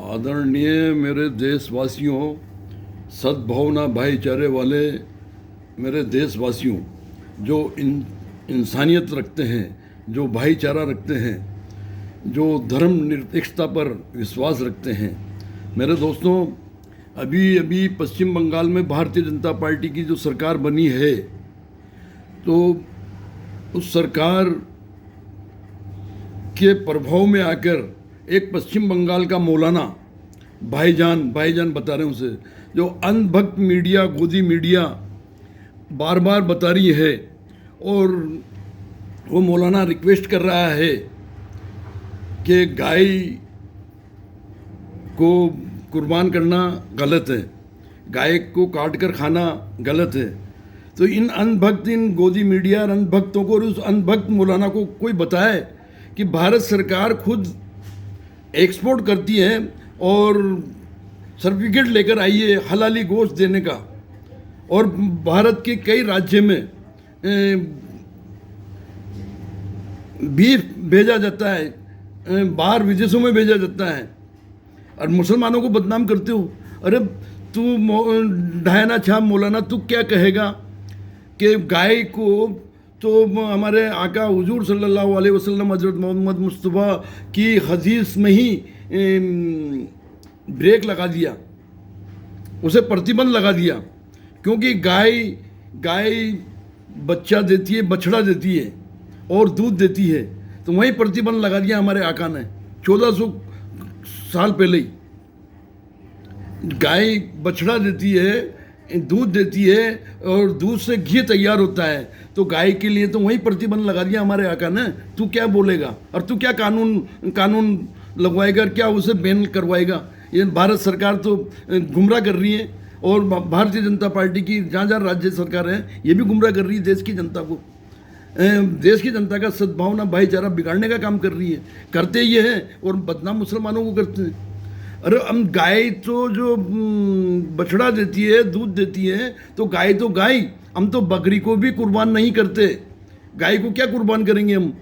आदरणीय मेरे देशवासियों, सद्भावना भाईचारे वाले मेरे देशवासियों, जो इंसानियत रखते हैं, जो भाईचारा रखते हैं, जो धर्म निरपेक्षता पर विश्वास रखते हैं, मेरे दोस्तों, अभी अभी पश्चिम बंगाल में भारतीय जनता पार्टी की जो सरकार बनी है, तो उस सरकार के प्रभाव में आकर एक पश्चिम बंगाल का मौलाना भाईजान बता रहे हैं उसे, जो अंधभक्त मीडिया, गोदी मीडिया बार बार बता रही है, और वो मौलाना रिक्वेस्ट कर रहा है कि गाय को कुर्बान करना गलत है, गाय को काट कर खाना गलत है। तो इन अंधभक्त, इन गोदी मीडिया और अंधभक्तों को और उस अंधभक्त मौलाना को कोई बताए कि भारत सरकार खुद एक्सपोर्ट करती है और सर्टिफिकेट लेकर आई है हलाली गोश्त देने का, और भारत के कई राज्य में बीफ भेजा जाता है, बाहर विदेशों में भेजा जाता है, और मुसलमानों को बदनाम करते हो। अरे तू ढायना छाप मौलाना, तू क्या कहेगा कि गाय को तो हमारे आका हुजूर सल्लल्लाहु अलैहि वसल्लम हज़रत मोहम्मद मुस्तफ़ा की हदीस में ही ब्रेक लगा दिया, उसे प्रतिबंध लगा दिया, क्योंकि गाय बच्चा देती है, बछड़ा देती है और दूध देती है, तो वहीं प्रतिबंध लगा दिया हमारे आका ने 1400 साल पहले ही। गाय बछड़ा देती है, दूध देती है और दूध से घी तैयार होता है, तो गाय के लिए तो वही प्रतिबंध लगा दिया हमारे आका ने। तू क्या बोलेगा और तू क्या कानून लगवाएगा, क्या उसे बैन करवाएगा? ये भारत सरकार तो गुमराह कर रही है, और भारतीय जनता पार्टी की जहाँ राज्य सरकार है ये भी गुमराह कर रही है देश की जनता को। देश की जनता का सद्भावना भाईचारा बिगाड़ने का काम कर रही है, करते ये हैं, और बदनाम मुसलमानों को करते हैं। अरे हम गाय तो जो बछड़ा देती है, दूध देती है, तो गाय, हम तो बकरी को भी कुर्बान नहीं करते। गाय को क्या कुर्बान करेंगे हम?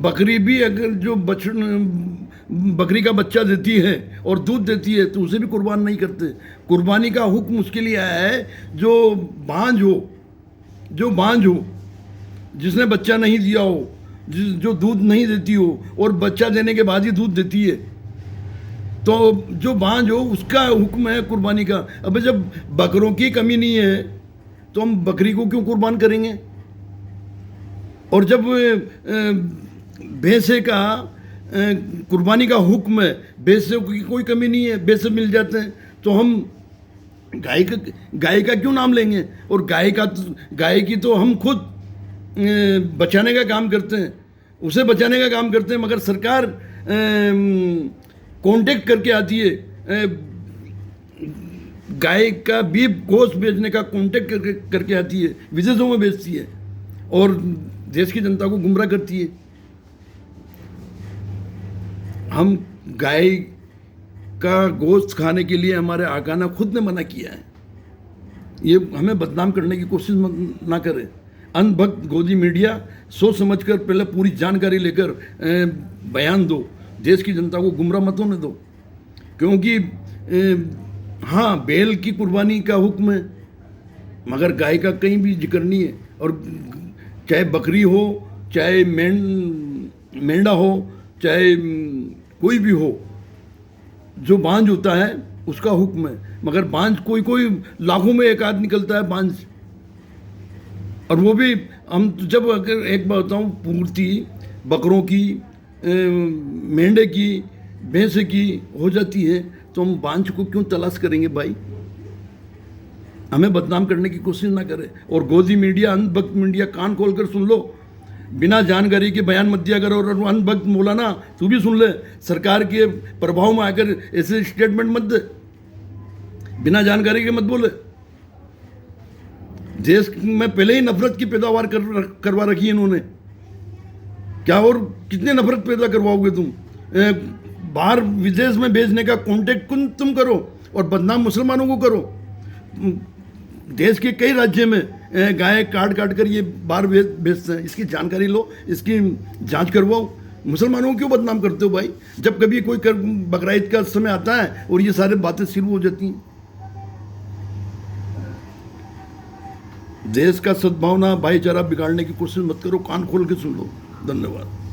बकरी भी अगर जो बकरी का बच्चा देती है और दूध देती है तो उसे भी कुर्बान नहीं करते। कुर्बानी का हुक्म उसके लिए आया है जो बांझ हो, जिसने बच्चा नहीं दिया हो, जो दूध नहीं देती हो और बच्चा देने के बाद ही दूध देती है, तो जो बांझ हो उसका हुक्म है कुर्बानी का। अब जब बकरों की कमी नहीं है तो हम बकरी को क्यों कुर्बान करेंगे? और जब भैंसे का कुर्बानी का हुक्म है, भैंसे की कोई कमी नहीं है, भैंसे मिल जाते हैं, तो हम गाय का क्यों नाम लेंगे? और गाय की तो हम खुद बचाने का काम करते हैं, उसे बचाने का काम करते हैं, मगर सरकार कांटेक्ट करके आती है, गाय का बीफ गोश्त बेचने का कांटेक्ट करके आती है, विदेशों में बेचती है और देश की जनता को गुमराह करती है। हम गाय का गोश्त खाने के लिए हमारे आका ने खुद ने मना किया है। ये हमें बदनाम करने की कोशिश ना करें। अंधभक्त गोदी मीडिया सोच समझकर पहले पूरी जानकारी लेकर बयान दो, देश की जनता को गुमराह मत होने दो। क्योंकि हाँ, बैल की कुर्बानी का हुक्म है, मगर गाय का कहीं भी जिक्र नहीं है। और चाहे बकरी हो, चाहे मेंढा हो, चाहे कोई भी हो, जो बांझ होता है उसका हुक्म है, मगर बांझ कोई लाखों में एक आध निकलता है बांझ। और वो भी हम जब, अगर एक बात बताऊँ, पूर्ति बकरों की, मेंढे की, भैंसे की हो जाती है, तो हम बांझ को क्यों तलाश करेंगे भाई? हमें बदनाम करने की कोशिश ना करें। और गोदी मीडिया, अंधभक्त मीडिया, कान खोल कर सुन लो, बिना जानकारी के बयान मत दिया करो। और अंधभक्त मौलाना तू भी सुन ले, सरकार के प्रभाव में आकर ऐसे स्टेटमेंट मत दे, बिना जानकारी के मत बोले। देश में पहले ही नफरत की पैदावार करवा रखी है इन्होंने, क्या और कितने नफरत पैदा करवाओगे तुम? बाहर विदेश में भेजने का कॉन्टेक्ट तुम करो और बदनाम मुसलमानों को करो। देश के कई राज्य में गाय काट कर ये बाहर भेजते हैं, इसकी जानकारी लो, इसकी जांच करवाओ। मुसलमानों को क्यों बदनाम करते हो भाई? जब कभी कोई बकरा ईद का समय आता है और ये सारे बातें शुरू हो जाती हैं। देश का सद्भावना भाईचारा बिगाड़ने की कोशिश मत करो, कान खोल के सुन लो। धन्यवाद।